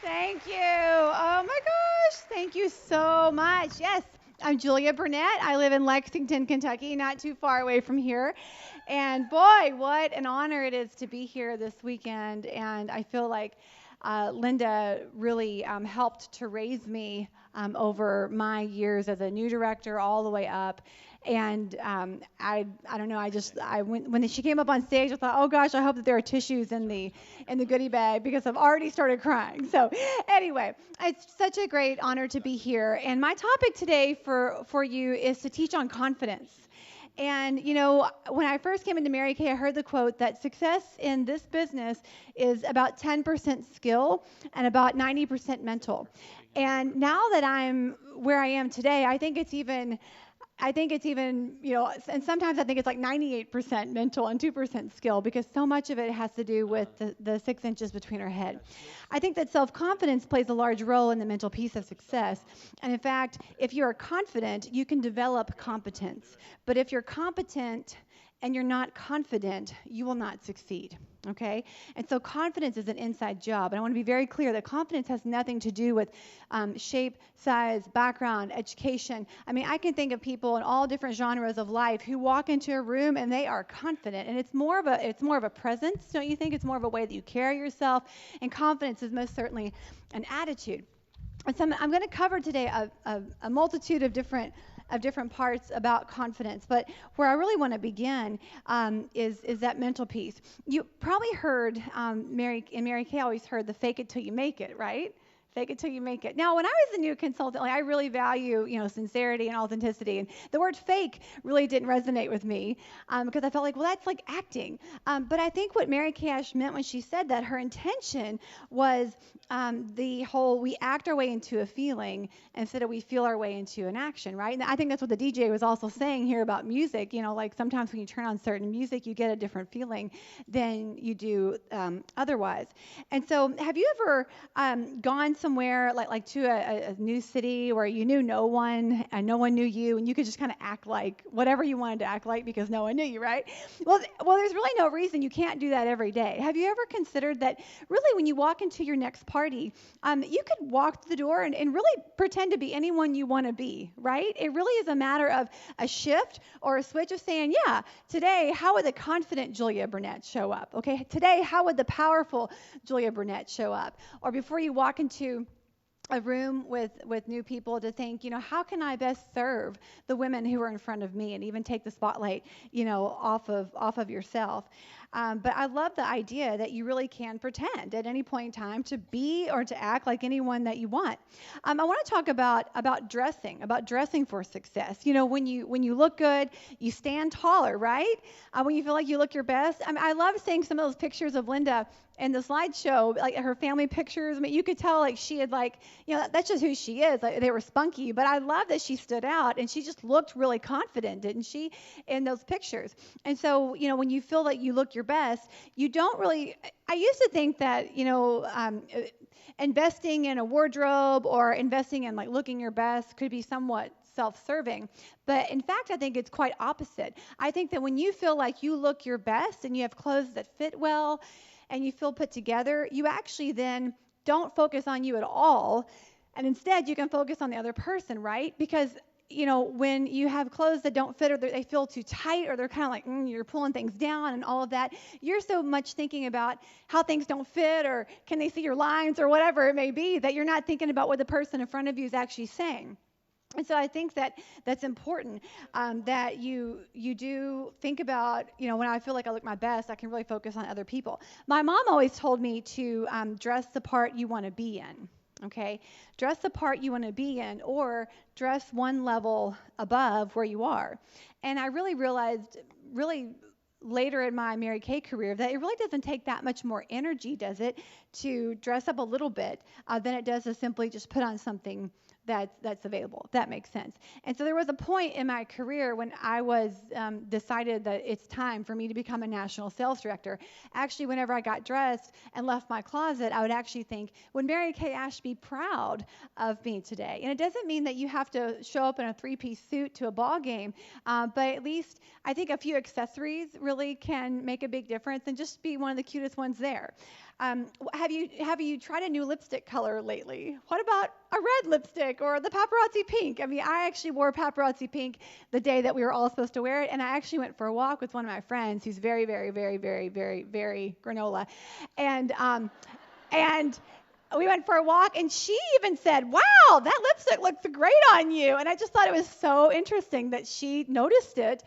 Thank you. Oh my gosh. Thank you so much. Yes, I'm Julia Burnett. I live in Lexington, Kentucky, not too far away from here. And boy, what an honor it is to be here this weekend. And I feel like Linda really helped to raise me over my years as a new director all the way up. And I don't know. When she came up on stage, I thought, oh gosh, I hope that there are tissues in the goodie bag because I've already started crying. So anyway, it's such a great honor to be here. And my topic today for you is to teach on confidence. And, when I first came into Mary Kay, I heard the quote that success in this business is about 10% skill and about 90% mental. And now that I'm where I am today, I think it's even, and sometimes I think it's like 98% mental and 2% skill because so much of it has to do with the 6 inches between our head. I think that self-confidence plays a large role in the mental piece of success. And in fact, if you are confident, you can develop competence. But if you're competent and you're not confident, you will not succeed. Okay? And so confidence is an inside job. And I want to be very clear that confidence has nothing to do with shape, size, background, education. I mean, I can think of people in all different genres of life who walk into a room and they are confident. And it's more of a presence, don't you think? It's more of a way that you carry yourself. And confidence is most certainly an attitude. And so I'm going to cover today a multitude of different parts about confidence. But where I really want to begin is that mental piece. You probably heard, Mary Kay always heard the fake it till you make it, right? Fake it till you make it. Now, when I was a new consultant, I really value, sincerity and authenticity. And the word fake really didn't resonate with me because I felt like, well, that's like acting. But I think what Mary Kay Ash meant when she said that, her intention was the whole we act our way into a feeling instead of we feel our way into an action, right? And I think that's what the DJ was also saying here about music. Like sometimes when you turn on certain music, you get a different feeling than you do otherwise. And so have you ever gone somewhere like to a new city where you knew no one and no one knew you and you could just kind of act like whatever you wanted to act like because no one knew you, right? Well, there's really no reason you can't do that every day. Have you ever considered that really when you walk into your next party, you could walk to the door and really pretend to be anyone you want to be, right? It really is a matter of a shift or a switch of saying, yeah, today, how would the confident Julia Burnett show up? Okay, today, how would the powerful Julia Burnett show up? Or before you walk into a room with new people to think, how can I best serve the women who are in front of me and even take the spotlight, off of yourself. But I love the idea that you really can pretend at any point in time to be or to act like anyone that you want. I want to talk about dressing for success. When you look good, you stand taller, right? When you feel like you look your best. I love seeing some of those pictures of Linda in the slideshow, like her family pictures. I mean, you could tell like she had that's just who she is. Like, they were spunky, but I love that she stood out and she just looked really confident, didn't she, in those pictures? And so, when you feel that you look your best, you don't really. I used to think that investing in a wardrobe or investing in like looking your best could be somewhat self-serving. But in fact, I think it's quite opposite. I think that when you feel like you look your best and you have clothes that fit well and you feel put together, you actually then don't focus on you at all. And instead, you can focus on the other person, right? Because, when you have clothes that don't fit or they feel too tight or they're kind of like, you're pulling things down and all of that, you're so much thinking about how things don't fit or can they see your lines or whatever it may be that you're not thinking about what the person in front of you is actually saying. And so I think that that's important, that you do think about, when I feel like I look my best, I can really focus on other people. My mom always told me to dress the part you want to be in, okay? Dress the part you want to be in or dress one level above where you are. And I really realized later in my Mary Kay career that it really doesn't take that much more energy, does it, to dress up a little bit than it does to simply just put on something that's available, if that makes sense. And so there was a point in my career when I was decided that it's time for me to become a national sales director. Actually, whenever I got dressed and left my closet, I would actually think, would Mary Kay Ash be proud of me today? And it doesn't mean that you have to show up in a three-piece suit to a ball game, but at least I think a few accessories really can make a big difference and just be one of the cutest ones there. Have you tried a new lipstick color lately? What about a red lipstick or the paparazzi pink? I mean, I actually wore paparazzi pink the day that we were all supposed to wear it, and I actually went for a walk with one of my friends who's very, very, very, very, very, very granola, and we went for a walk, and she even said, "Wow, that lipstick looks great on you." And I just thought it was so interesting that she noticed it,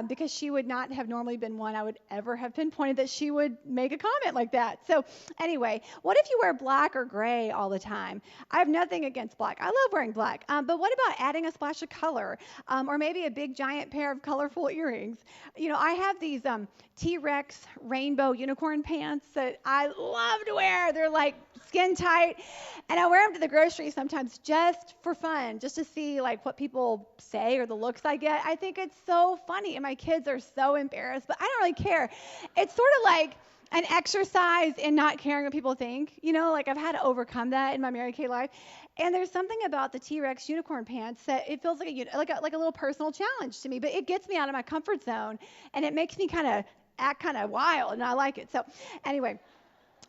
because she would not have normally been one I would ever have pinpointed that she would make a comment like that. So anyway, what if you wear black or gray all the time? I have nothing against black. I love wearing black. But what about adding a splash of color, or maybe a big giant pair of colorful earrings? I have these T-Rex rainbow unicorn pants that I love to wear. They're like skin tight, and I wear them to the grocery sometimes just for fun, just to see like what people say or the looks I get. I think it's so funny, and my kids are so embarrassed, but I don't really care. It's sort of like an exercise in not caring what people think. Like I've had to overcome that in my Mary Kay life. And there's something about the T-Rex unicorn pants that it feels like a little personal challenge to me, but it gets me out of my comfort zone, and it makes me kind of act kind of wild, and I like it. So anyway,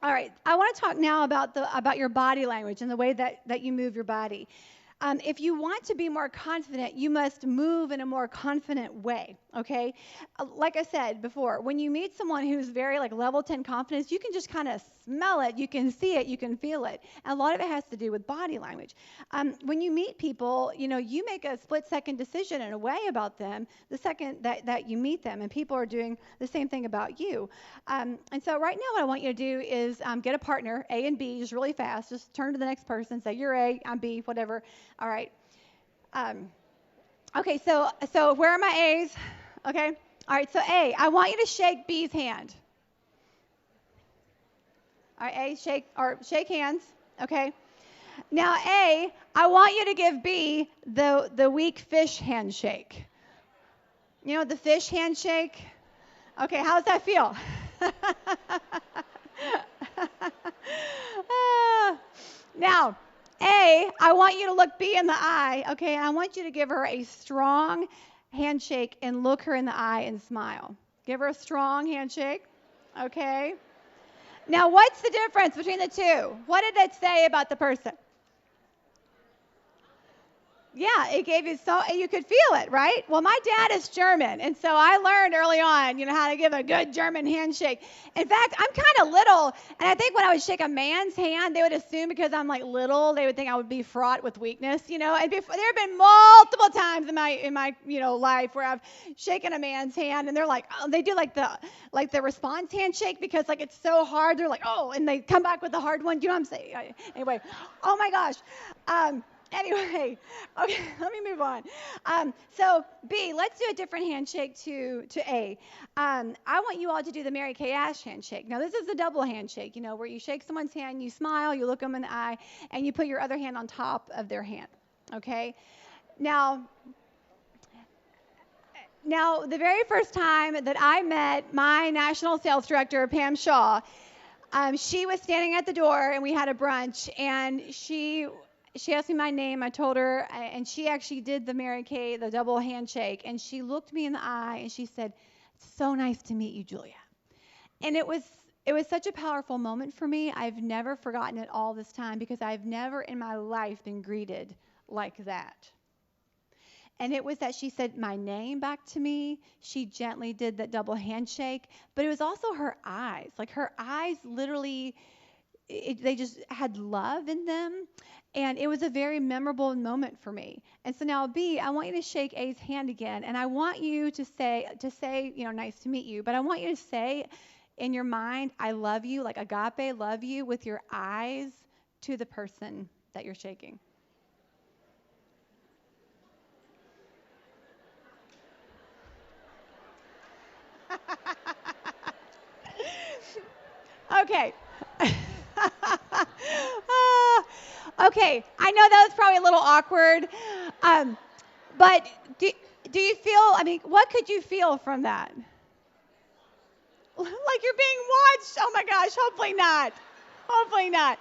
all right, I want to talk now about your body language and the way that you move your body. If you want to be more confident, you must move in a more confident way, okay? Like I said before, when you meet someone who's very like level 10 confidence, you can just kind of smell it, you can see it, you can feel it. And a lot of it has to do with body language. When you meet people, you make a split-second decision in a way about them the second that you meet them, and people are doing the same thing about you. And so right now what I want you to do is get a partner, A and B, just really fast. Just turn to the next person, say, "You're A, I'm B," whatever. All right. Okay, so where are my A's? Okay. All right, so A, I want you to shake B's hand. All right, A, shake hands. Okay. Now, A, I want you to give B the weak fish handshake. The fish handshake? Okay, how does that feel? Now, A, I want you to look B in the eye, okay? I want you to give her a strong handshake and look her in the eye and smile. Give her a strong handshake, okay? Now, what's the difference between the two? What did it say about the person? Yeah, it gave you you could feel it, right? Well, my dad is German, and so I learned early on, how to give a good German handshake. In fact, I'm kind of little, and I think when I would shake a man's hand, they would assume because I'm like little, they would think I would be fraught with weakness, And there have been multiple times in my life where I've shaken a man's hand, and they're like, oh, they do like the response handshake because like it's so hard. They're like, oh, and they come back with the hard one. You know what I'm saying? Anyway, oh my gosh. Anyway, okay, let me move on. So B, let's do a different handshake to A. I want you all to do the Mary Kay Ash handshake. Now, this is the double handshake, where you shake someone's hand, you smile, you look them in the eye, and you put your other hand on top of their hand, okay? Now, the very first time that I met my national sales director, Pam Shaw, she was standing at the door, and we had a brunch, and she asked me my name. I told her, and she actually did the Mary Kay, the double handshake, and she looked me in the eye, and she said, "It's so nice to meet you, Julia." And it was such a powerful moment for me. I've never forgotten it all this time because I've never in my life been greeted like that. And it was that she said my name back to me. She gently did that double handshake, but it was also her eyes. Like her eyes literally, they just had love in them. And it was a very memorable moment for me. And so now, B, I want you to shake A's hand again. And I want you to say, nice to meet you. But I want you to say in your mind, I love you, like agape, love you, with your eyes to the person that you're shaking. Okay. Okay, I know that was probably a little awkward, but do you feel, what could you feel from that? Like you're being watched? Oh my gosh, hopefully not. Hopefully not.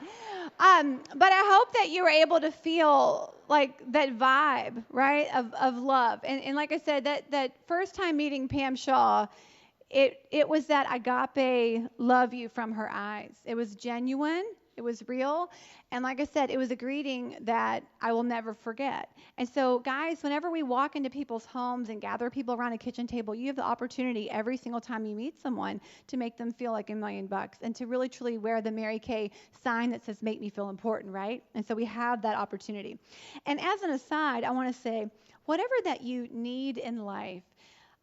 But I hope that you were able to feel like that vibe, right, of love. And like I said, that first time meeting Pam Shaw, It was that agape love you from her eyes. It was genuine. It was real. And like I said, it was a greeting that I will never forget. And so, guys, whenever we walk into people's homes and gather people around a kitchen table, you have the opportunity every single time you meet someone to make them feel like $1,000,000 and to really truly wear the Mary Kay sign that says "Make me feel important," right? And so we have that opportunity. And as an aside, I want to say, whatever that you need in life,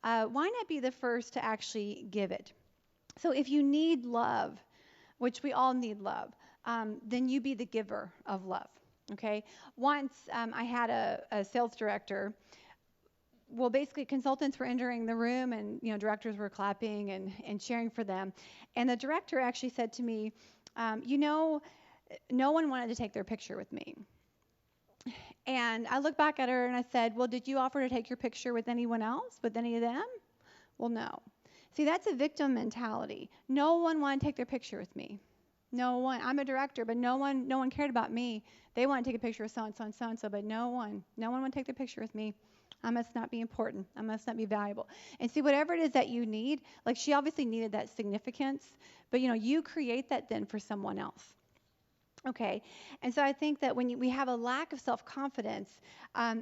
why not be the first to actually give it? So if you need love, which we all need love, then you be the giver of love. Okay. Once I had a sales director. Well, basically, consultants were entering the room, and directors were clapping and cheering for them. And the director actually said to me, no one wanted to take their picture with me. And I looked back at her and I said, well, did you offer to take your picture with anyone else, with any of them? Well, no. See, that's a victim mentality. No one wanted to take their picture with me. No one. I'm a director, but no one cared about me. They want to take a picture of so-and-so and so-and-so, but no one want to take their picture with me. I must not be important. I must not be valuable. And see, whatever it is that you need, like she obviously needed that significance, but you create that then for someone else. Okay, and so I think that when we have a lack of self-confidence,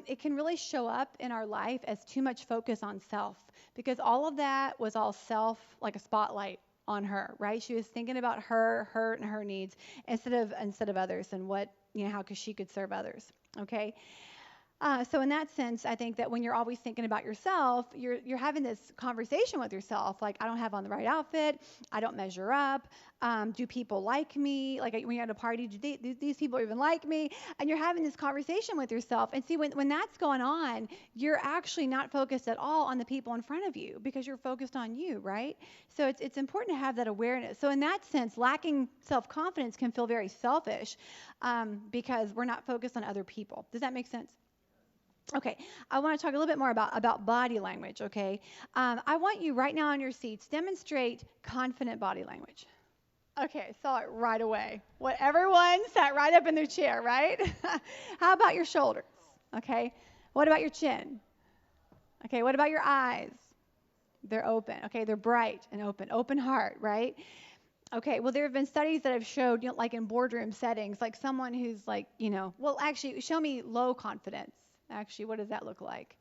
it can really show up in our life as too much focus on self, because all of that was all self, like a spotlight on her, right? She was thinking about her, and her needs instead of others and what how she could serve others. Okay. So in that sense, I think that when you're always thinking about yourself, you're having this conversation with yourself, like, I don't have on the right outfit, I don't measure up, do people like me? Like when you're at a party, do these people even like me? And you're having this conversation with yourself. And see, when that's going on, you're actually not focused at all on the people in front of you because you're focused on you, right? So it's important to have that awareness. So in that sense, lacking self-confidence can feel very selfish because we're not focused on other people. Does that make sense? Okay, I want to talk a little bit more about body language, okay? I want you right now on your seats, demonstrate confident body language. Okay, I saw it right away. What everyone sat right up in their chair, right? How about your shoulders? Okay, what about your chin? Okay, what about your eyes? They're open. Okay, they're bright and open heart, right? Okay, well, there have been studies that have showed, like in boardroom settings, like someone who's like, well, actually, show me low confidence. Actually, what does that look like?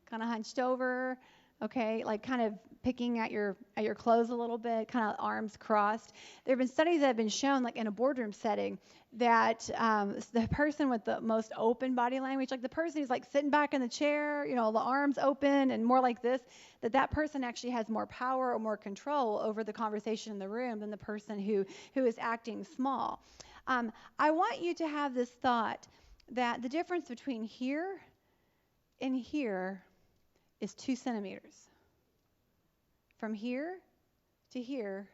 Kind of hunched over, okay, like kind of picking at your clothes a little bit, kind of arms crossed. There have been studies that have been shown, like in a boardroom setting, that the person with the most open body language, like the person who's like sitting back in the chair, the arms open and more like this, that person actually has more power or more control over the conversation in the room than the person who is acting small. I want you to have this thought that the difference between here and here is 2 centimeters. From here to here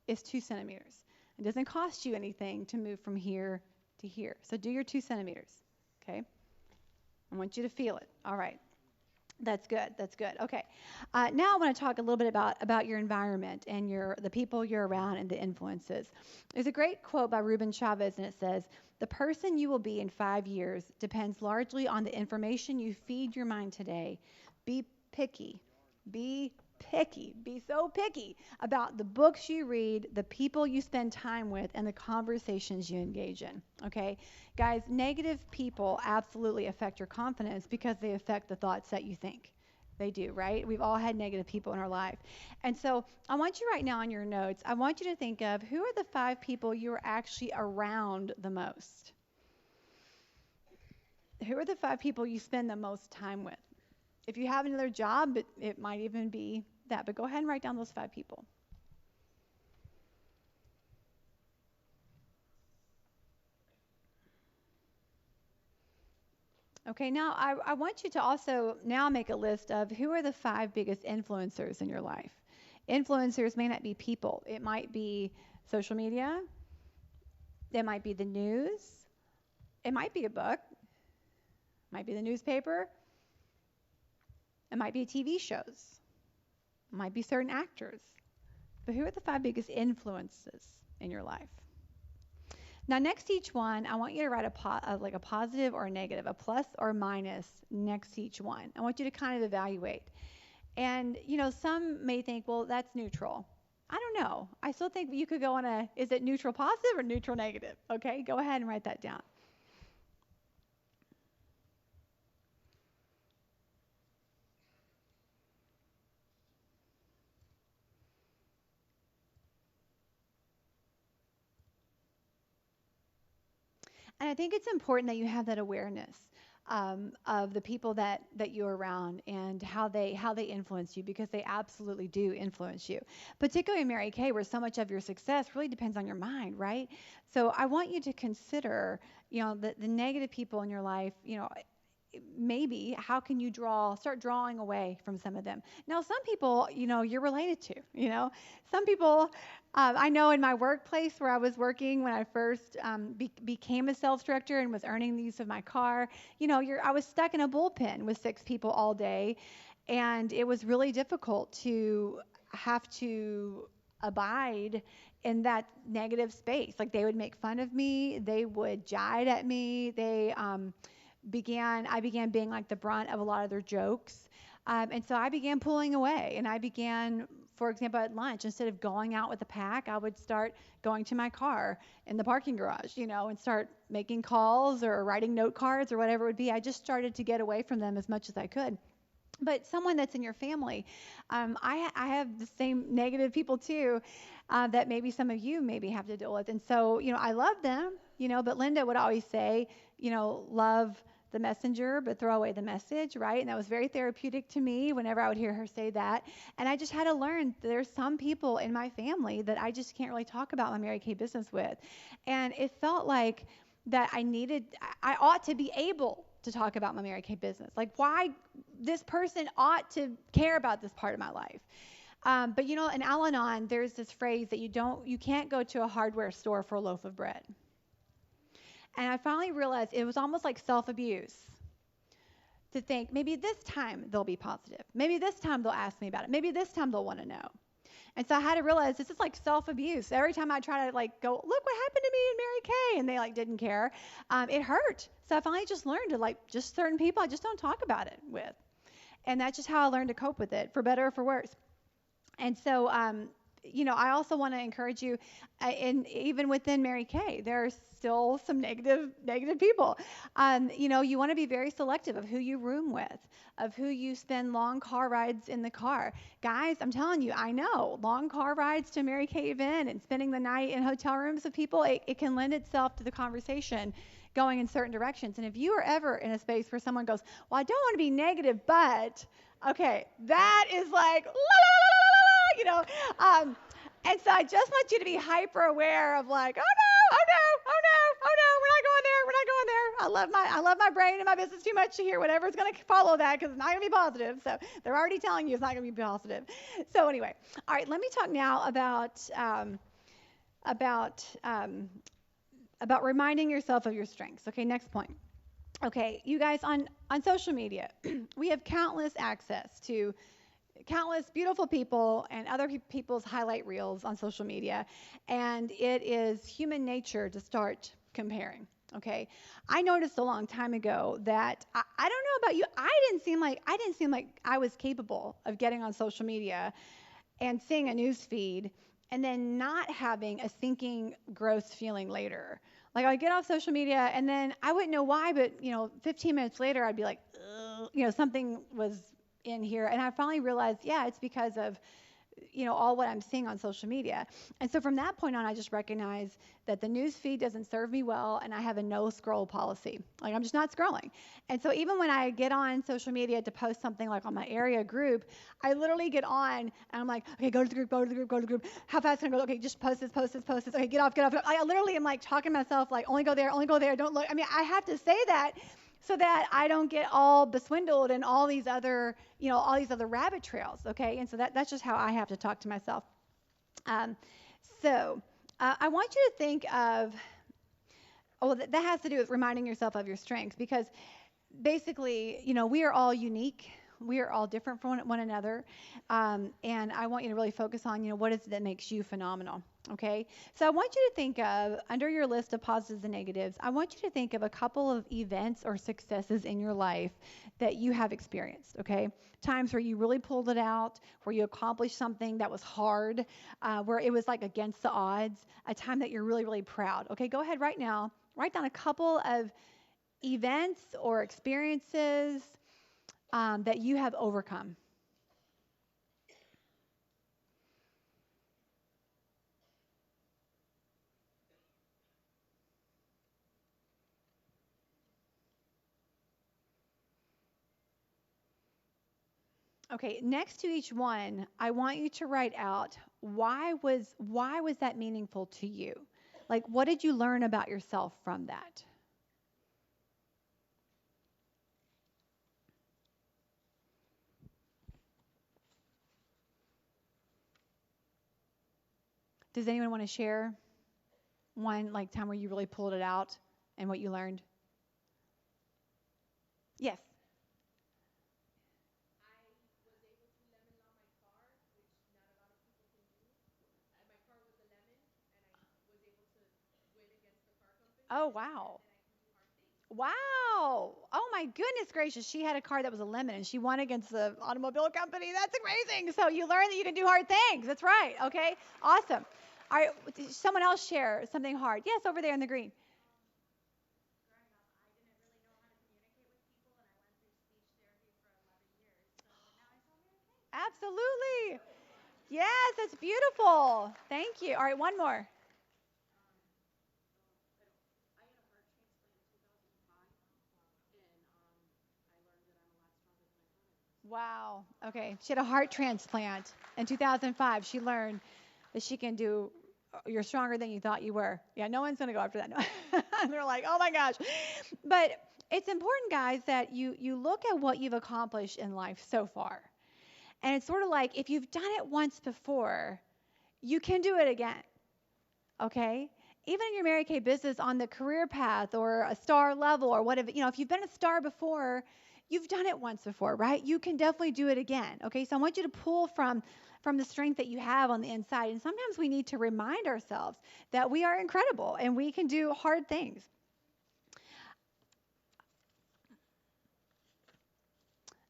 is 2 centimeters. It doesn't cost you anything to move from here to here. So do your 2 centimeters, okay? I want you to feel it. All right. That's good. Okay. Now I want to talk a little bit about your environment and the people you're around and the influences. There's a great quote by Ruben Chavez, and it says, "The person you will be in 5 years depends largely on the information you feed your mind today. Be picky. Be picky. Be so picky about the books you read, the people you spend time with, and the conversations you engage in." Okay? Guys, negative people absolutely affect your confidence because they affect the thoughts that you think. They do, right? We've all had negative people in our life. And so I want you right now on your notes, I want you to think of who are the 5 people you are actually around the most? Who are the 5 people you spend the most time with? If you have another job, it might even be that. But go ahead and write down those 5 people. Okay, now I want you to also now make a list of who are the 5 biggest influencers in your life. Influencers may not be people. It might be social media. It might be the news. It might be a book. It might be the newspaper. It might be TV shows. It might be certain actors. But who are the 5 biggest influences in your life? Now, next to each one, I want you to write like a positive or a negative, a plus or minus next to each one. I want you to kind of evaluate. And, some may think, well, that's neutral. I don't know. I still think you could go on is it neutral positive or neutral negative? Okay, go ahead and write that down. And I think it's important that you have that awareness of the people that you're around and how they influence you, because they absolutely do influence you. Particularly in Mary Kay, where so much of your success really depends on your mind, right? So I want you to consider, the negative people in your life. Maybe how can you start drawing away from some of them. Now, some people, you're related to, some people, I know in my workplace where I was working when I first became a sales director and was earning the use of my car, I was stuck in a bullpen with 6 people all day, and it was really difficult to have to abide in that negative space. Like, they would make fun of me, they would jibe at me, I began being like the brunt of a lot of their jokes. And so I began pulling away, and I began, for example, at lunch, instead of going out with the pack, I would start going to my car in the parking garage, and start making calls or writing note cards or whatever it would be. I just started to get away from them as much as I could. But someone that's in your family, I have the same negative people too, that maybe some of you maybe have to deal with. And so, I love them, but Linda would always say, love the messenger, but throw away the message, right? And that was very therapeutic to me whenever I would hear her say that. And I just had to learn there's some people in my family that I just can't really talk about my Mary Kay business with. And it felt like that I ought to be able to talk about my Mary Kay business. Like, why this person ought to care about this part of my life. But in Al-Anon, there's this phrase that you can't go to a hardware store for a loaf of bread. And I finally realized it was almost like self-abuse to think maybe this time they'll be positive. Maybe this time they'll ask me about it. Maybe this time they'll want to know. And so I had to realize this is like self-abuse. Every time I try to go, look what happened to me in Mary Kay, and they didn't care, it hurt. So I finally just learned to just certain people I just don't talk about it with. And that's just how I learned to cope with it, for better or for worse. And so, I also want to encourage you, and even within Mary Kay, there are still some negative people. You want to be very selective of who you room with, of who you spend long car rides in the car. Guys, I'm telling you, I know long car rides to Mary Kay event and spending the night in hotel rooms with people, it can lend itself to the conversation going in certain directions. And if you are ever in a space where someone goes, well, I don't want to be negative, but, okay, that is like, la, la, la, la, la, and so I just want you to be hyper aware of oh no, we're not going there. I love my brain and my business too much to hear whatever's going to follow that, because it's not going to be positive. So they're already telling you it's not going to be positive. So anyway, all right, let me talk now about reminding yourself of your strengths. Okay, next point. Okay, you guys, on social media, we have countless access to countless beautiful people and other people's highlight reels on social media, and it is human nature to start comparing. Okay, I noticed a long time ago that I don't know about you, I didn't seem like I was capable of getting on social media and seeing a news feed and then not having a sinking gross feeling later. Like, I'd get off social media and then I wouldn't know why, but 15 minutes later I'd be like, ugh, something was in here. And I finally realized, yeah, it's because of all what I'm seeing on social media. And so from that point on, I just recognize that the news feed doesn't serve me well, and I have a no scroll policy. Like, I'm just not scrolling. And so even when I get on social media to post something like on my area group, I literally get on and I'm like, okay, go to the group. How fast can I go? Okay, just post this. Okay, get off. I literally am like talking to myself, like, only go there, don't look. I mean, I have to say that so that I don't get all beswindled in all these other rabbit trails, okay? And so that's just how I have to talk to myself. I want you to think of, that has to do with reminding yourself of your strengths, because basically, we are all unique. We are all different from one another. And I want you to really focus on, what is it that makes you phenomenal. Okay, so I want you to think of, under your list of positives and negatives, I want you to think of a couple of events or successes in your life that you have experienced. Okay, times where you really pulled it out, where you accomplished something that was hard, where it was like against the odds, a time that you're really, really proud. Okay, go ahead right now, write down a couple of events or experiences that you have overcome. Okay, next to each one, I want you to write out why was that meaningful to you? Like what did you learn about yourself from that? Does anyone want to share one like time where you really pulled it out and what you learned? Yes. Oh, wow. Wow. Oh my goodness gracious. She had a car that was a lemon and she won against the automobile company. That's amazing. So you learn that you can do hard things. That's right. Okay. Awesome. All right. Someone else share something hard. Yes, over there in the green. Absolutely. Yes, that's beautiful. Thank you. All right, one more. Wow. Okay. She had a heart transplant in 2005. She learned that she can do, you're stronger than you thought you were. Yeah, no one's going to go after that. No. They're like, oh my gosh. But it's important, guys, that you look at what you've accomplished in life so far. And it's sort of like if you've done it once before, you can do it again. Okay? Even in your Mary Kay business on the career path or a star level or whatever, if you've been a star before, you've done it once before, right? You can definitely do it again. Okay? So I want you to pull from the strength that you have on the inside. And sometimes we need to remind ourselves that we are incredible and we can do hard things.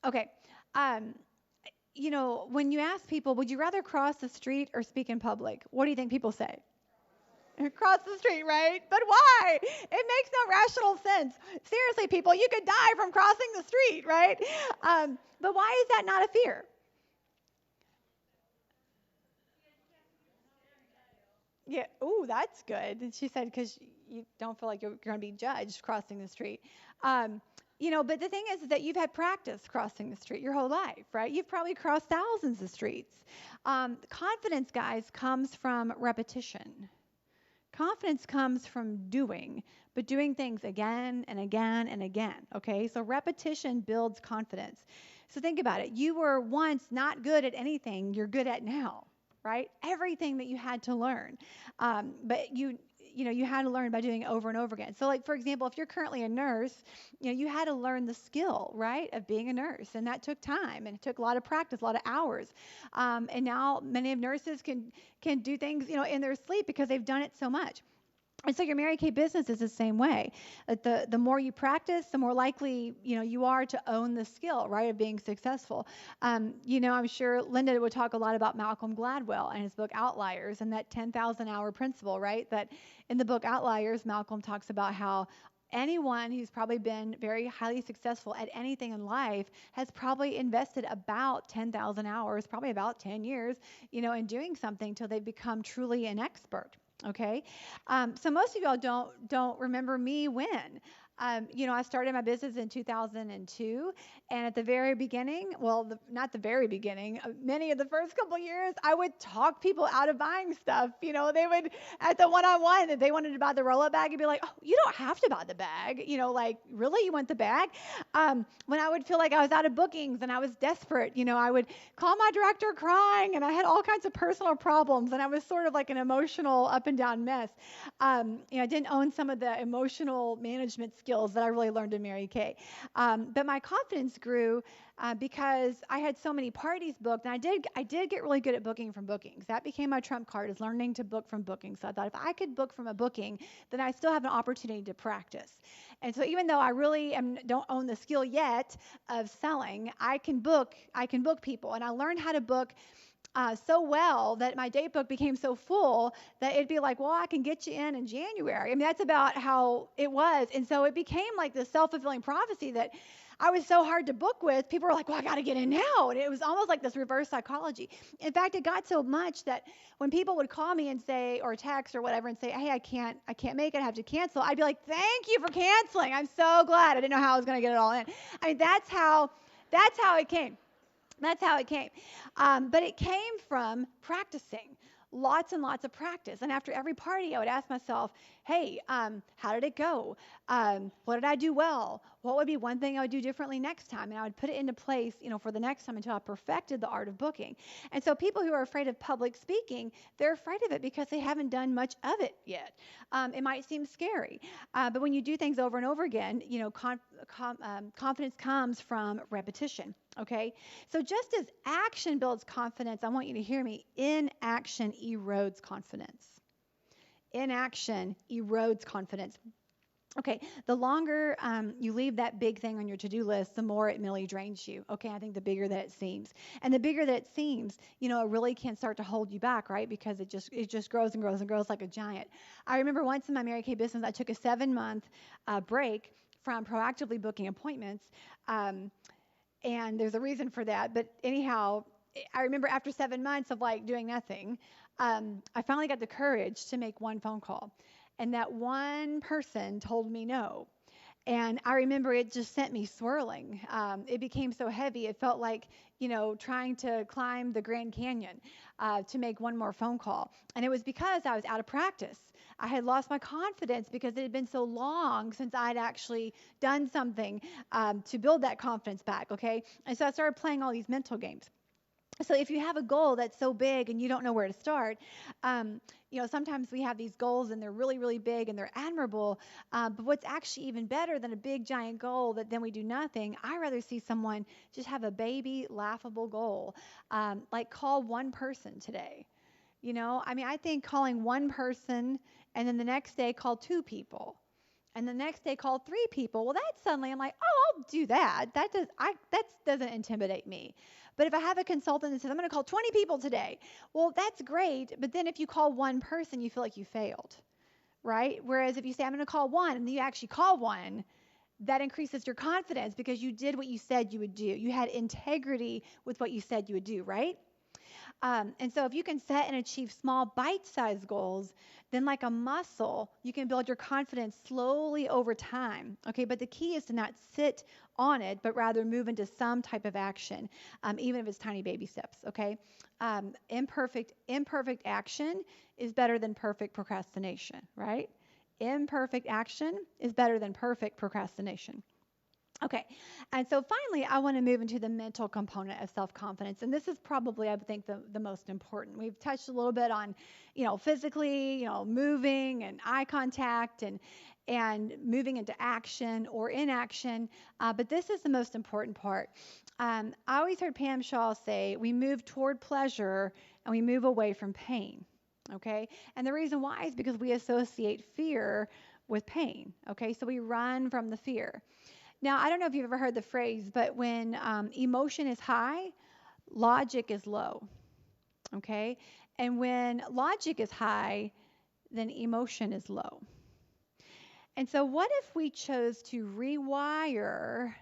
Okay. Um, when you ask people, would you rather cross the street or speak in public? What do you think people say? Across the street, right? But why? It makes no rational sense. Seriously, people, you could die from crossing the street, right? But why is that not a fear? Yeah. Ooh, that's good. And she said because you don't feel like you're going to be judged crossing the street. Um, but the thing is that you've had practice crossing the street your whole life, right? You've probably crossed thousands of streets. Confidence, guys, comes from repetition. Confidence comes from doing, but doing things again and again and again. Okay, so repetition builds confidence. So think about it. You were once not good at anything you're good at now, right? Everything that you had to learn, but you had to learn by doing it over and over again. So, like for example, if you're currently a nurse, you had to learn the skill, right, of being a nurse, and that took time and it took a lot of practice, a lot of hours. And now many of nurses can do things, in their sleep because they've done it so much. And so your Mary Kay business is the same way. The more you practice, the more likely you are to own the skill, right, of being successful. I'm sure Linda would talk a lot about Malcolm Gladwell and his book Outliers and that 10,000 hour principle, right? That in the book Outliers, Malcolm talks about how anyone who's probably been very highly successful at anything in life has probably invested about 10,000 hours, probably about 10 years, in doing something till they become truly an expert. Okay, so most of y'all don't remember me when. I started my business in 2002, and at the very beginning, well, not the very beginning, many of the first couple of years, I would talk people out of buying stuff. They would at the one-on-one that they wanted to buy the roll-up bag, and be like, "Oh, you don't have to buy the bag." Like really, you want the bag? When I would feel like I was out of bookings and I was desperate, I would call my director crying, and I had all kinds of personal problems, and I was sort of like an emotional up up and down mess. I didn't own some of the emotional management skills that I really learned in Mary Kay. But my confidence grew because I had so many parties booked, and I did get really good at booking from bookings. That became my trump card, is learning to book from bookings. So I thought if I could book from a booking, then I still have an opportunity to practice. And so even though I really don't own the skill yet of selling, I can book people, and I learned how to book so well that my date book became so full that it'd be like, well, I can get you in January. I mean, that's about how it was. And so it became like this self-fulfilling prophecy that I was so hard to book with. People were like, well, I got to get in now. And it was almost like this reverse psychology. In fact, it got so much that when people would call me and say, or text or whatever, and say, hey, I can't make it, I have to cancel, I'd be like, thank you for canceling. I'm so glad. I didn't know how I was going to get it all in. I mean, that's how it came. That's how it came. But it came from practicing, lots and lots of practice. And after every party, I would ask myself, hey, how did it go? What did I do well? What would be one thing I would do differently next time? And I would put it into place, for the next time until I perfected the art of booking. And so people who are afraid of public speaking, they're afraid of it because they haven't done much of it yet. It might seem scary. But when you do things over and over again, confidence comes from repetition. Okay? So just as action builds confidence, I want you to hear me. Inaction erodes confidence. Inaction erodes confidence. Okay, the longer you leave that big thing on your to-do list, the more it merely drains you. Okay, I think the bigger that it seems. And the bigger that it seems, it really can start to hold you back, right? Because it just grows and grows and grows like a giant. I remember once in my Mary Kay business, I took a 7-month break from proactively booking appointments. And there's a reason for that. But anyhow, I remember after 7 months of doing nothing, I finally got the courage to make one phone call. And that one person told me no. And I remember it just sent me swirling. It became so heavy. It felt like, trying to climb the Grand Canyon to make one more phone call. And it was because I was out of practice. I had lost my confidence because it had been so long since I'd actually done something to build that confidence back, okay? And so I started playing all these mental games. So if you have a goal that's so big and you don't know where to start, sometimes we have these goals and they're really, really big and they're admirable. But what's actually even better than a big, giant goal that then we do nothing, I rather see someone just have a baby, laughable goal, like call one person today. I think calling one person and then the next day call 2 people. And the next day call 3 people. Well, that's suddenly I'm like, oh, I'll do that. That doesn't intimidate me. But if I have a consultant that says, I'm going to call 20 people today, well, that's great. But then if you call one person, you feel like you failed, right? Whereas if you say, I'm going to call one, and then you actually call one, that increases your confidence because you did what you said you would do. You had integrity with what you said you would do, right? And so if you can set and achieve small bite-sized goals, then like a muscle, you can build your confidence slowly over time. Okay, but the key is to not sit on it, but rather move into some type of action, even if it's tiny baby steps. Okay, imperfect action is better than perfect procrastination, right? Imperfect action is better than perfect procrastination. Okay, and so finally, I want to move into the mental component of self-confidence, and this is probably, I think, the most important. We've touched a little bit on, physically, moving and eye contact and moving into action or inaction, but this is the most important part. I always heard Pam Shaw say, we move toward pleasure and we move away from pain, okay? And the reason why is because we associate fear with pain, okay? So we run from the fear. Now, I don't know if you've ever heard the phrase, but when emotion is high, logic is low, okay? And when logic is high, then emotion is low. And so what if we chose to rewire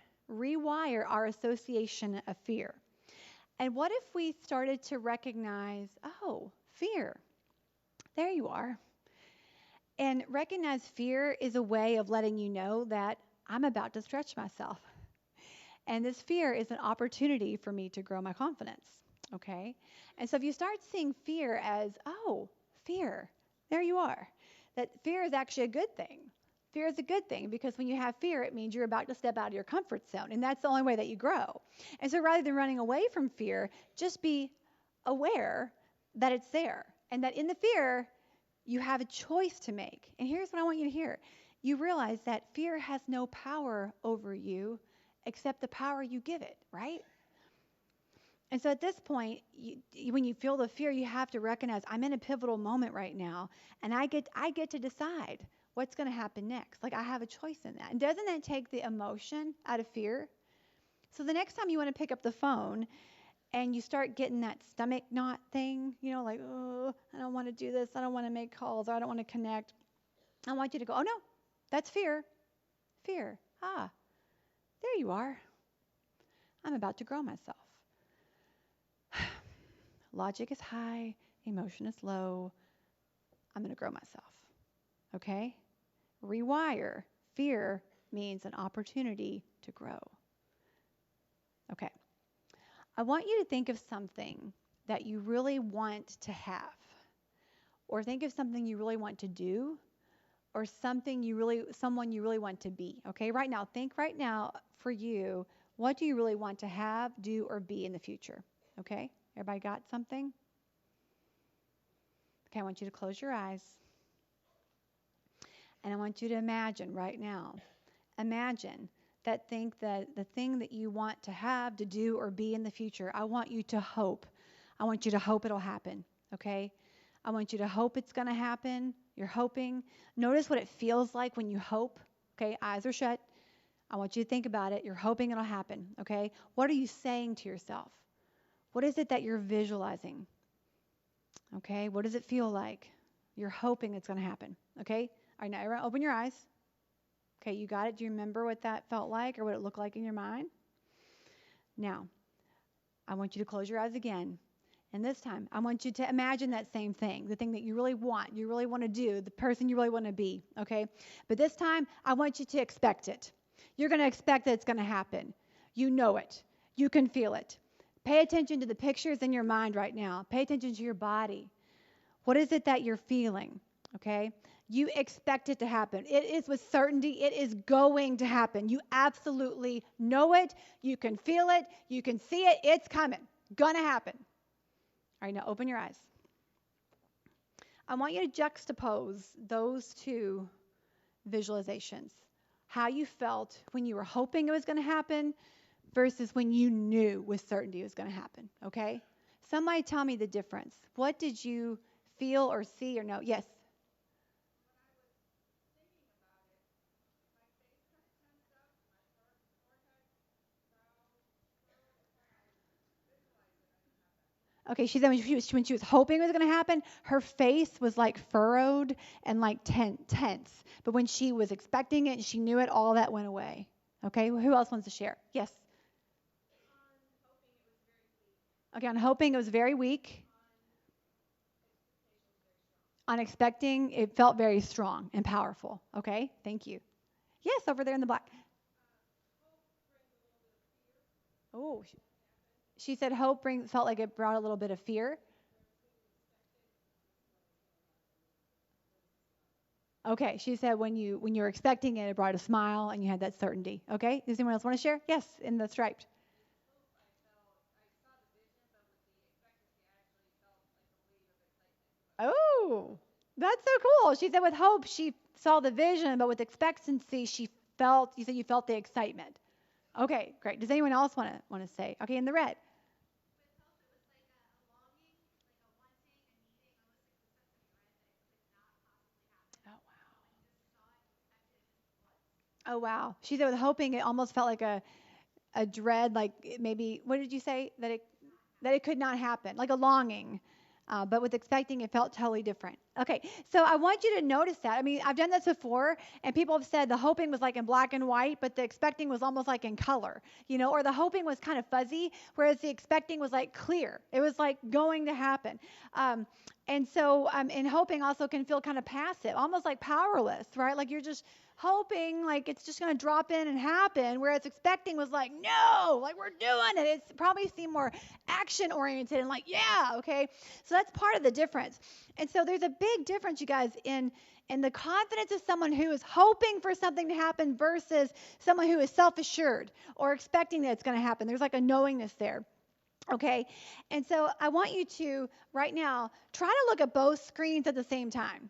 our association of fear? And what if we started to recognize, oh, fear, there you are. And recognize fear is a way of letting you know that I'm about to stretch myself. And this fear is an opportunity for me to grow my confidence, okay? And so if you start seeing fear as, oh, fear, there you are. That fear is actually a good thing. Fear is a good thing because when you have fear, it means you're about to step out of your comfort zone. And that's the only way that you grow. And so rather than running away from fear, just be aware that it's there. And that in the fear, You have a choice to make. And here's what I want you to hear. You realize that fear has no power over you except the power you give it, right? And so at this point, when you feel the fear, you have to recognize I'm in a pivotal moment right now, and I get to decide what's going to happen next. Like I have a choice in that. And doesn't that take the emotion out of fear? So the next time you want to pick up the phone and you start getting that stomach knot thing, like, oh, I don't want to do this. I don't want to make calls. Or I don't want to connect. I want you to go, oh no, that's fear. Fear. Ah, there you are. I'm about to grow myself. Logic is high, emotion is low. I'm going to grow myself. Okay? Rewire. Fear means an opportunity to grow. Okay. I want you to think of something that you really want to have, or think of something you really want to do, or someone you really want to be. Okay? Right now, think right now for you, what do you really want to have, do, or be in the future? Okay? Everybody got something? Okay, I want you to close your eyes. And I want you to imagine right now. Imagine that the thing that you want to have, to do, or be in the future. I want you to hope. I want you to hope it'll happen. Okay? I want you to hope it's going to happen. You're hoping. Notice what it feels like when you hope. Okay? Eyes are shut. I want you to think about it. You're hoping it'll happen. Okay? What are you saying to yourself? What is it that you're visualizing? Okay? What does it feel like? You're hoping it's going to happen. Okay? All right, now everyone open your eyes. Okay, you got it? Do you remember what that felt like or what it looked like in your mind? Now, I want you to close your eyes again. And this time, I want you to imagine that same thing, the thing that you really want to do, the person you really want to be, okay? But this time, I want you to expect it. You're going to expect that it's going to happen. You know it. You can feel it. Pay attention to the pictures in your mind right now. Pay attention to your body. What is it that you're feeling, okay? You expect it to happen. It is with certainty. It is going to happen. You absolutely know it. You can feel it. You can see it. It's coming. Gonna happen. All right, now open your eyes. I want you to juxtapose those two visualizations. How you felt when you were hoping it was going to happen versus when you knew with certainty it was going to happen, okay? Somebody tell me the difference. What did you feel or see or know? Yes? Okay, she said when she was hoping it was going to happen, her face was like furrowed and like tense. But when she was expecting it, she knew it, all that went away. Okay, well, who else wants to share? Yes. Okay, on hoping it was very weak. On expecting, it felt very strong and powerful. Okay, thank you. Yes, over there in the black. Oh, she said hope felt like it brought a little bit of fear. Okay, she said when you were expecting it, it brought a smile and you had that certainty. Okay, does anyone else want to share? Yes, in the striped. Oh, that's so cool. She said with hope she saw the vision, but with expectancy she felt. You said you felt the excitement. Okay, great. Does anyone else want to say? Okay, in the red. Oh wow. Oh wow. She said with hoping it almost felt like a dread, like maybe what did you say that it could not happen, like a longing. But with expecting, it felt totally different. Okay, so I want you to notice that. I mean, I've done this before, and people have said the hoping was like in black and white, but the expecting was almost like in color, or the hoping was kind of fuzzy, whereas the expecting was like clear. It was like going to happen. And so, and hoping also can feel kind of passive, almost like powerless, right? Like you're just hoping like it's just going to drop in and happen, whereas expecting was like, no, like we're doing it. It's probably seemed more action oriented and like, yeah, okay. So that's part of the difference. And so there's a big difference, you guys, in the confidence of someone who is hoping for something to happen versus someone who is self-assured or expecting that it's going to happen. There's like a knowingness there. Okay, and so I want you to, right now, try to look at both screens at the same time.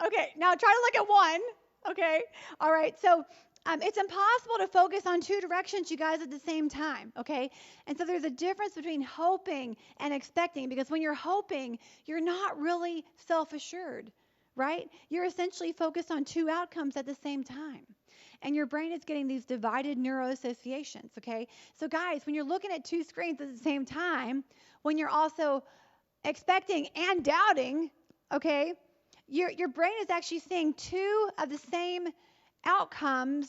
Okay, now try to look at one. Okay, all right. So it's impossible to focus on two directions, you guys, at the same time. Okay, and so there's a difference between hoping and expecting, because when you're hoping, you're not really self-assured, right? You're essentially focused on two outcomes at the same time. And your brain is getting these divided neuroassociations, okay? So, guys, when you're looking at two screens at the same time, when you're also expecting and doubting, okay, your brain is actually seeing two of the same outcomes,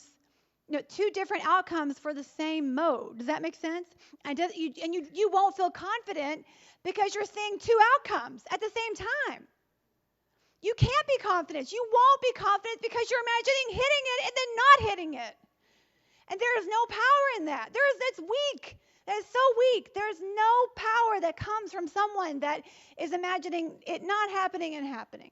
two different outcomes for the same mode. Does that make sense? You won't feel confident because you're seeing two outcomes at the same time. You can't be confident. You won't be confident because you're imagining hitting it and then not hitting it. And there is no power in that. That's weak. That is so weak. There's no power that comes from someone that is imagining it not happening and happening.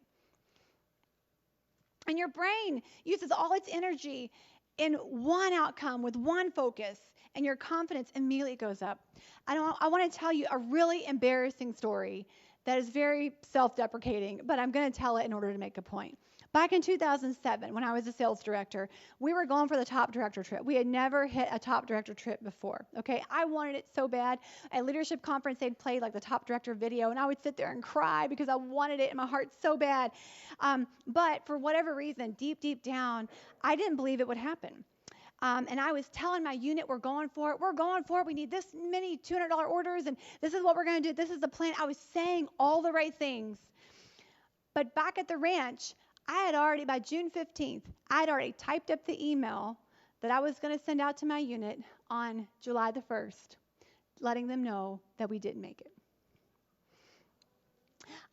And your brain uses all its energy in one outcome with one focus, and your confidence immediately goes up. I want to tell you a really embarrassing story that is very self-deprecating, but I'm going to tell it in order to make a point. Back in 2007, when I was a sales director, we were going for the top director trip. We had never hit a top director trip before, okay? I wanted it so bad. At leadership conference, they'd played like the top director video, and I would sit there and cry because I wanted it in my heart so bad. But for whatever reason, deep down, I didn't believe it would happen. And I was telling my unit, we're going for it. We need this many $200 orders, and this is what we're going to do. This is the plan. I was saying all the right things. But back at the ranch, by June 15th, I had already typed up the email that I was going to send out to my unit on July the 1st, letting them know that we didn't make it.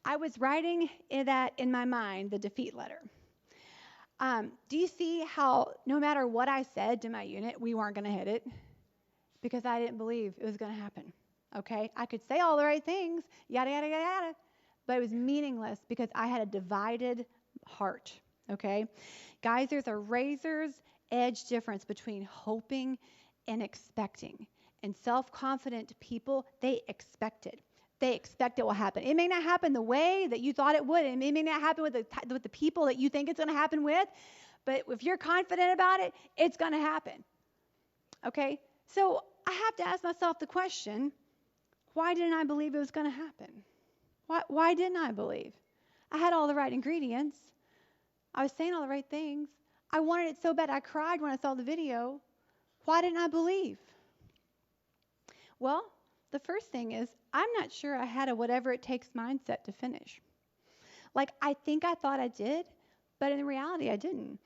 I was writing that in my mind, the defeat letter. Do you see how no matter what I said to my unit, we weren't going to hit it? Because I didn't believe it was going to happen, okay? I could say all the right things, yada, yada, yada, yada, but it was meaningless because I had a divided heart, okay? Guys, there's a razor's edge difference between hoping and expecting. And self-confident people, they expect it. They expect it will happen. It may not happen the way that you thought it would, and it may not happen with the people that you think it's going to happen with, but if you're confident about it, it's going to happen. Okay? So I have to ask myself the question, why didn't I believe it was going to happen? Why didn't I believe? I had all the right ingredients. I was saying all the right things. I wanted it so bad I cried when I saw the video. Why didn't I believe? Well, the first thing is, I'm not sure I had a whatever it takes mindset to finish. Like, I think I thought I did, but in reality, I didn't.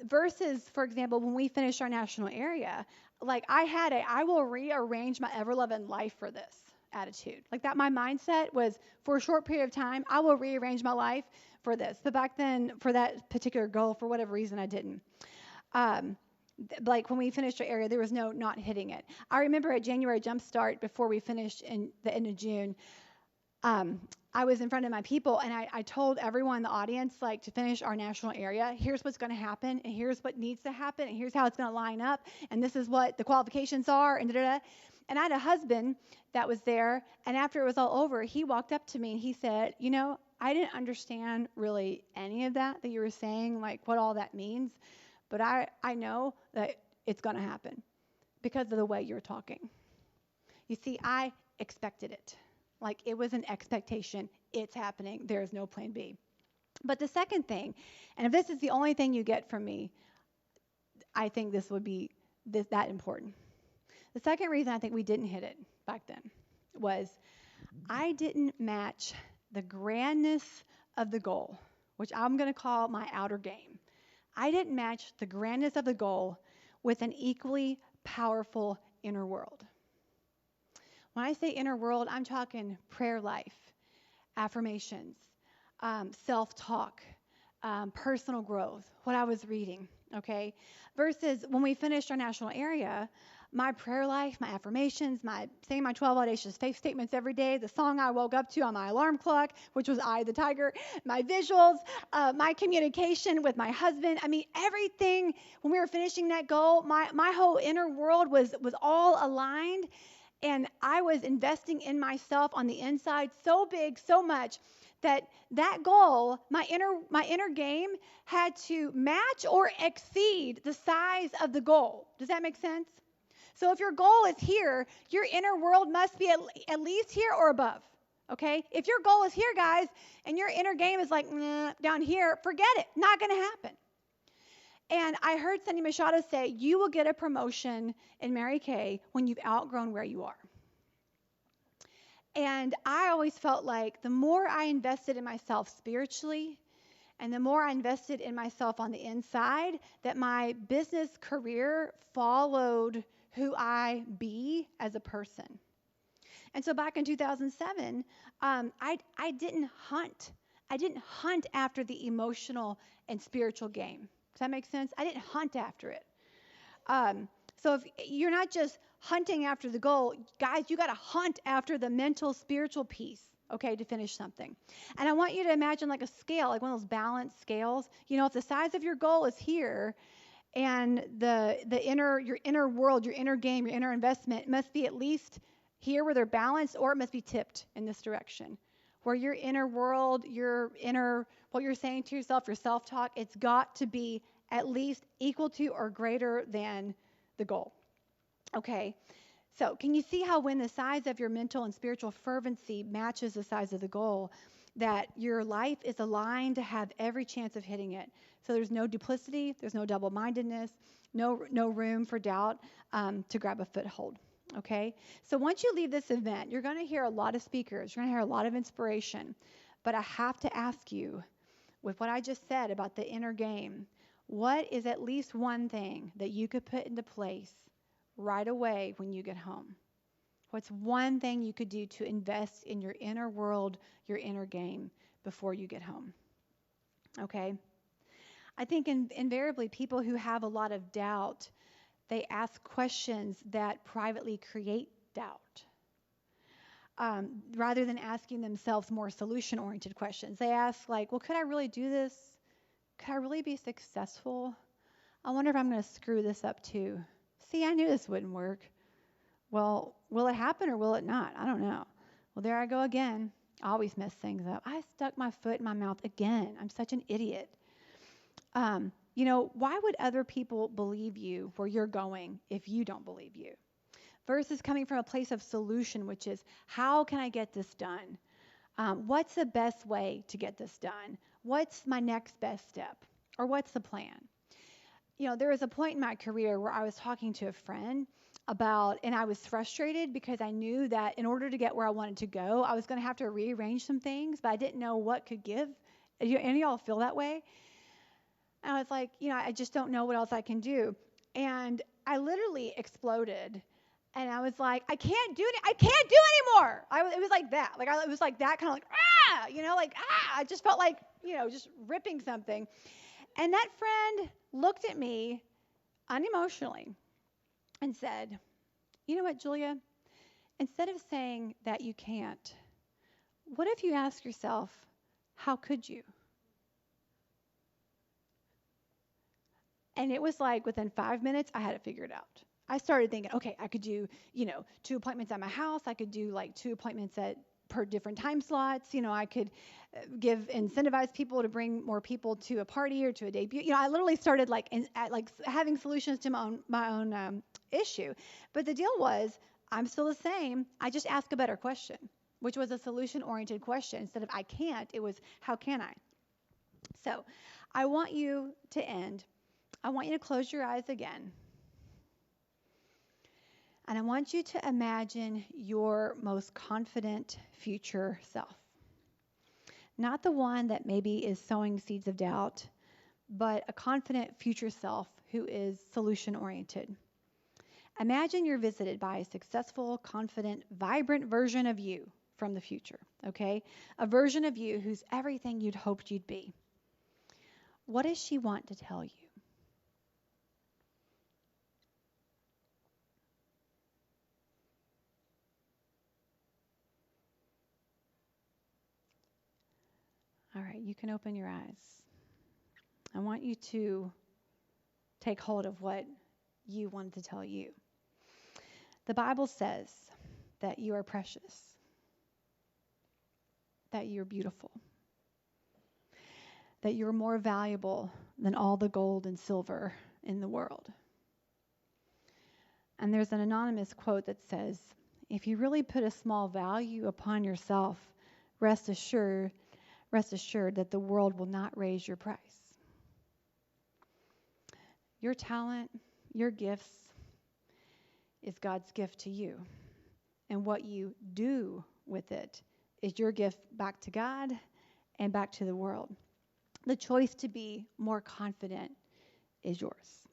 Versus, for example, when we finished our national area, like I will rearrange my ever-loving life for this attitude. Like that, my mindset was, for a short period of time, I will rearrange my life for this. But back then, for that particular goal, for whatever reason, I didn't. Like when we finished our area, there was no not hitting it. I remember at January Jumpstart, before we finished in the end of June, I was in front of my people, and I told everyone in the audience, like, to finish our national area, here's what's going to happen, and here's what needs to happen, and here's how it's going to line up, and this is what the qualifications are, and da-da-da. And I had a husband that was there, and after it was all over, he walked up to me, and he said, I didn't understand really any of that you were saying, like what all that means, but I know that it's going to happen because of the way you're talking. You see, I expected it. Like it was an expectation. It's happening. There is no plan B. But the second thing, and if this is the only thing you get from me, I think this would be that important. The second reason I think we didn't hit it back then was I didn't match the grandness of the goal, which I'm going to call my outer game. I didn't match the grandness of the goal with an equally powerful inner world. When I say inner world, I'm talking prayer life, affirmations, self-talk, personal growth, what I was reading, okay? Versus when we finished our national area, my prayer life, my affirmations, saying my 12 audacious faith statements every day, the song I woke up to on my alarm clock, which was I the Tiger, my visuals, my communication with my husband. I mean, everything, when we were finishing that goal, my whole inner world was all aligned, and I was investing in myself on the inside so big, so much, that goal, my inner game had to match or exceed the size of the goal. Does that make sense? So if your goal is here, your inner world must be at least here or above. Okay? If your goal is here, guys, and your inner game is like down here, forget it. Not going to happen. And I heard Cindy Machado say, you will get a promotion in Mary Kay when you've outgrown where you are. And I always felt like the more I invested in myself spiritually and the more I invested in myself on the inside, that my business career followed who I be as a person. And so back in 2007, I didn't hunt. I didn't hunt after the emotional and spiritual game. Does that make sense? I didn't hunt after it. So if you're not just hunting after the goal, guys, you got to hunt after the mental, spiritual piece, okay, to finish something. And I want you to imagine like a scale, like one of those balanced scales. You know, if the size of your goal is here and your inner world, your inner game, your inner investment must be at least here where they're balanced, or it must be tipped in this direction. Where your inner world, what you're saying to yourself, your self-talk, it's got to be at least equal to or greater than the goal. Okay, so can you see how when the size of your mental and spiritual fervency matches the size of the goal, that your life is aligned to have every chance of hitting it? So there's no duplicity, there's no double-mindedness, no room for doubt to grab a foothold. Okay, so once you leave this event, you're going to hear a lot of speakers, you're going to hear a lot of inspiration, but I have to ask you, with what I just said about the inner game, what is at least one thing that you could put into place right away when you get home? What's one thing you could do to invest in your inner world, your inner game, before you get home? Okay? I think invariably people who have a lot of doubt, they ask questions that privately create doubt. Rather than asking themselves more solution-oriented questions. They ask like, well, could I really do this? Could I really be successful? I wonder if I'm going to screw this up too. See, I knew this wouldn't work. Well, will it happen or will it not? I don't know. Well, there I go again. I always mess things up. I stuck my foot in my mouth again. I'm such an idiot. Why would other people believe you where you're going if you don't believe you? Versus coming from a place of solution, which is, how can I get this done? What's the best way to get this done? What's my next best step? Or what's the plan? There was a point in my career where I was talking to a friend and I was frustrated because I knew that in order to get where I wanted to go, I was going to have to rearrange some things, but I didn't know what could give. Any of y'all feel that way? And I was like, I just don't know what else I can do. And I literally exploded. And I was like, I can't do anymore. It was like that. It was like that kind of like, I just felt like, just ripping something. And that friend looked at me unemotionally and said, you know what, Julia? Instead of saying that you can't, what if you ask yourself, how could you? And it was like within 5 minutes, I had it figured out. I started thinking, okay, I could do, 2 appointments at my house. I could do like 2 appointments per different time slots. I could incentivize people to bring more people to a party or to a debut. I literally started having solutions to my own issue. But the deal was, I'm still the same. I just asked a better question, which was a solution-oriented question. Instead of I can't, it was how can I? So I want you to end. I want you to close your eyes again. And I want you to imagine your most confident future self. Not the one that maybe is sowing seeds of doubt, but a confident future self who is solution-oriented. Imagine you're visited by a successful, confident, vibrant version of you from the future, okay? A version of you who's everything you'd hoped you'd be. What does she want to tell you? All right, you can open your eyes. I want you to take hold of what you wanted to tell you. The Bible says that you are precious, that you're beautiful, that you're more valuable than all the gold and silver in the world. And there's an anonymous quote that says, if you really put a small value upon yourself, rest assured that the world will not raise your price. Your talent, your gifts is God's gift to you. And what you do with it is your gift back to God and back to the world. The choice to be more confident is yours.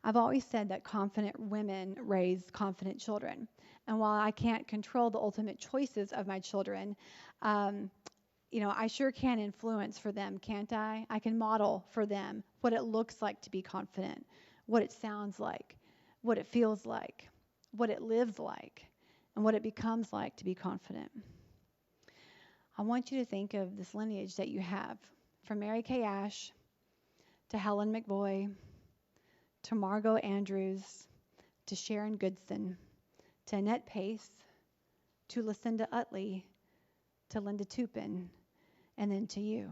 I've always said that confident women raise confident children. And while I can't control the ultimate choices of my children, I sure can influence for them, can't I? I can model for them what it looks like to be confident, what it sounds like, what it feels like, what it lives like, and what it becomes like to be confident. I want you to think of this lineage that you have, from Mary Kay Ash to Helen McVoy, to Margot Andrews, to Sharon Goodson, to Annette Pace, to Lucinda Utley, to Linda Tupin, and then to you.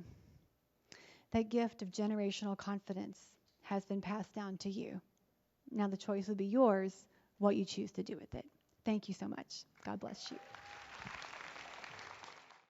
That gift of generational confidence has been passed down to you. Now the choice will be yours, what you choose to do with it. Thank you so much. God bless you.